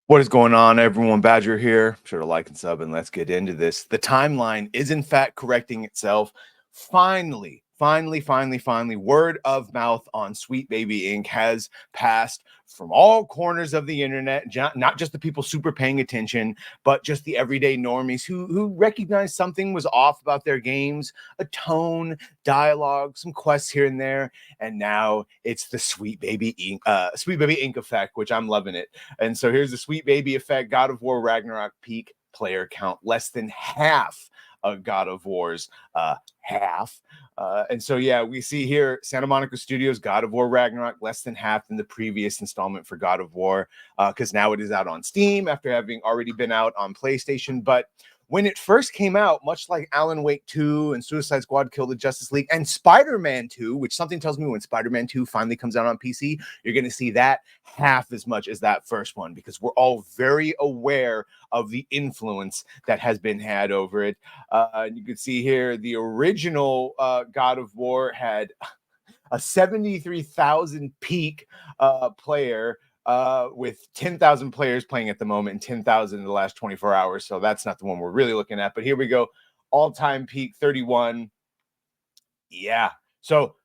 What is going on, everyone? Badger here. Sure to like and sub, and let's get into this. The timeline is, in fact, correcting itself. Finally, word of mouth on Sweet Baby Inc. has passed from all corners of the internet, not just the people super paying attention, but just the everyday normies who recognized something was off about their games, a tone, dialogue, some quests here and there, and now it's the Sweet Baby Inc. effect, which I'm loving it. And so here's the Sweet Baby effect. God of War Ragnarok peak player count less than half of God of War's half. And so, yeah, we see here Santa Monica Studios God of War Ragnarok less than half than the previous installment for God of War, because now it is out on Steam after having already been out on PlayStation. But when it first came out, much like Alan Wake 2 and Suicide Squad Kill the Justice League and Spider-Man 2, which something tells me when Spider-Man 2 finally comes out on PC, you're going to see that half as much as that first one, because we're all very aware of the influence that has been had over it. You can see here the original God of War had a 73,000 peak player with 10,000 players playing at the moment and 10,000 in the last 24 hours. So that's not the one we're really looking at. But here we go. All-time peak 31. Yeah. So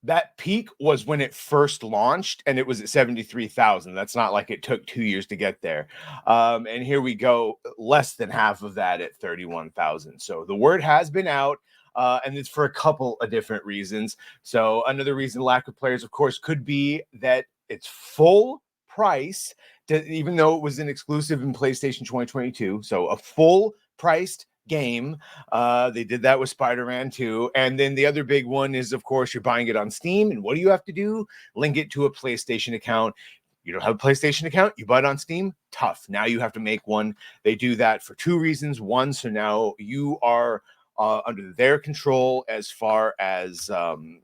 that peak was when it first launched, and it was at 73,000. That's not like it took 2 years to get there. And here we go, less than half of that at 31,000. So the word has been out. And it's for a couple of different reasons. So another reason, lack of players, of course, could be that it's full price, even though it was an exclusive in PlayStation 2022. So a full priced game. They did that with Spider-Man 2. And then the other big one is, of course, you're buying it on Steam. And what do you have to do? Link it to a PlayStation account. You don't have a PlayStation account, you buy it on Steam, tough. Now you have to make one. They do that for two reasons. One, so now you are under their control as far as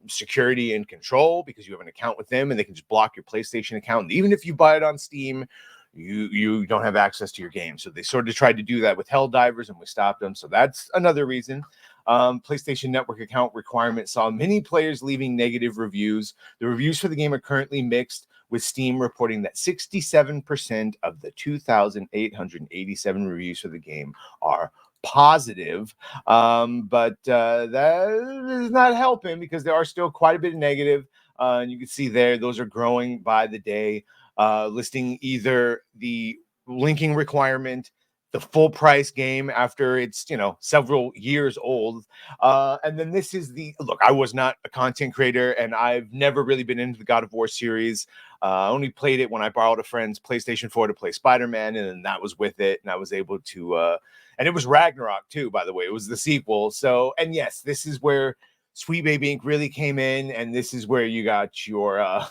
security and control, because you have an account with them and they can just block your PlayStation account. And even if you buy it on Steam, you don't have access to your game. So they sort of tried to do that with Helldivers, and we stopped them. So that's another reason. PlayStation Network account requirement saw many players leaving negative reviews. The reviews for the game are currently mixed, with Steam reporting that 67% of the 2,887 reviews for the game are positive. But that is not helping, because there are still quite a bit of negative. And you can see there, those are growing by the day, listing either the linking requirement, the full price game after it's, several years old. And then this is look, I was not a content creator, and I've never really been into the God of War series. I only played it when I borrowed a friend's PlayStation 4 to play Spider-Man, and then that was with it. And I was able to, and it was Ragnarok too, by the way. It was the sequel. So, and yes, this is where Sweet Baby Inc. really came in, and this is where you got your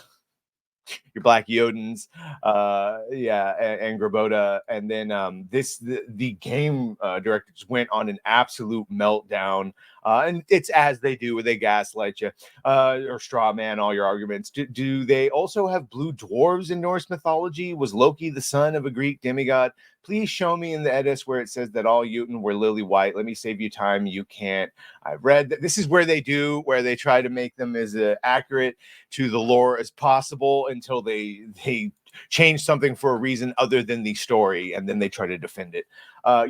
Black Yodens, and Grabota, and then the game director just went on an absolute meltdown, and it's as they do, where they gaslight you or straw man all your arguments. Do they also have blue dwarves in Norse mythology? Was Loki the son of a Greek demigod? Please show me in the edits where it says that all Jotun were lily white. Let me save you time. You can't. I've read that this is where they try to make them as accurate to the lore as possible until they change something for a reason other than the story, and then they try to defend it.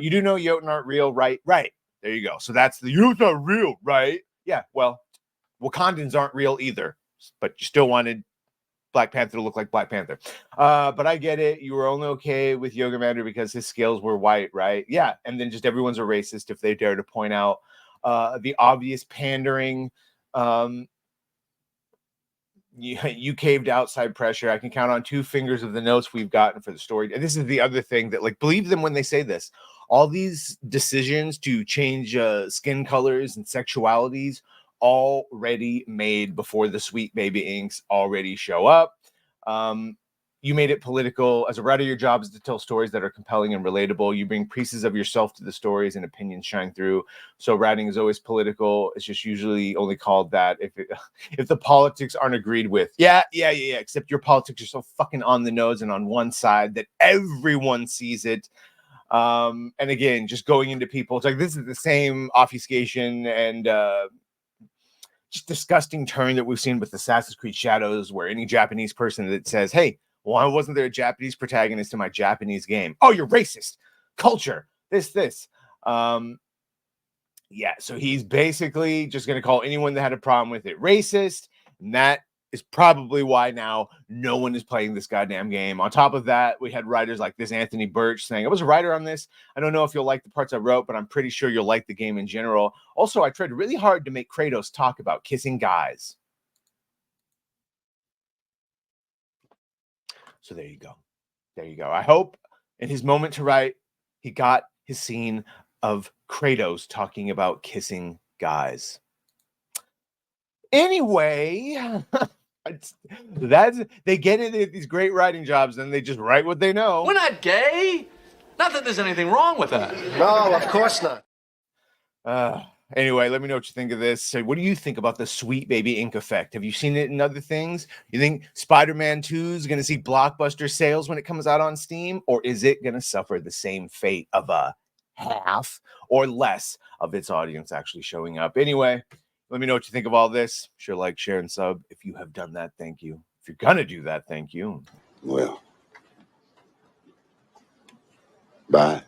You do know Jotun aren't real, right? Right. There you go. So that's the Jotun aren't real, right? Yeah. Well, Wakandans aren't real either, but you still wanted Black Panther to look like Black Panther. But I get it. You were only okay with Yoga Mander because his scales were white, right? Yeah. And then just everyone's a racist if they dare to point out the obvious pandering. You caved outside pressure. I can count on two fingers of the notes we've gotten for the story. And this is the other thing that, like, believe them when they say this. All these decisions to change skin colors and sexualities already made before the Sweet Baby Inks already show up. You made it political. As a writer, your job is to tell stories that are compelling and relatable. You bring pieces of yourself to the stories, and opinions shine through. So writing is always political. It's just usually only called that if the politics aren't agreed with. Yeah. Except your politics are so fucking on the nose and on one side that everyone sees it. And again, just going into people, it's like this is the same obfuscation and just disgusting turn that we've seen with Assassin's Creed Shadows, where any Japanese person that says, hey, Why wasn't there a Japanese protagonist in my Japanese game? Oh, you're racist. Culture. This. Yeah, so he's basically just going to call anyone that had a problem with it racist. And that is probably why now no one is playing this goddamn game. On top of that, we had writers like this Anthony Birch saying, I was a writer on this. I don't know if you'll like the parts I wrote, but I'm pretty sure you'll like the game in general. Also, I tried really hard to make Kratos talk about kissing guys. So there you go. There you go. I hope in his moment to write, he got his scene of Kratos talking about kissing guys. Anyway, that's they get into these great writing jobs and they just write what they know. We're not gay. Not that there's anything wrong with that. No, of course not. Anyway, let me know what you think of this. So what do you think about the Sweet Baby Ink effect? Have you seen it in other things? You think Spider-Man 2 is going to see blockbuster sales when it comes out on Steam? Or is it going to suffer the same fate of a half or less of its audience actually showing up? Anyway, let me know what you think of all this. Sure, like, share, and sub. If you have done that, thank you. If you're going to do that, thank you. Well, bye.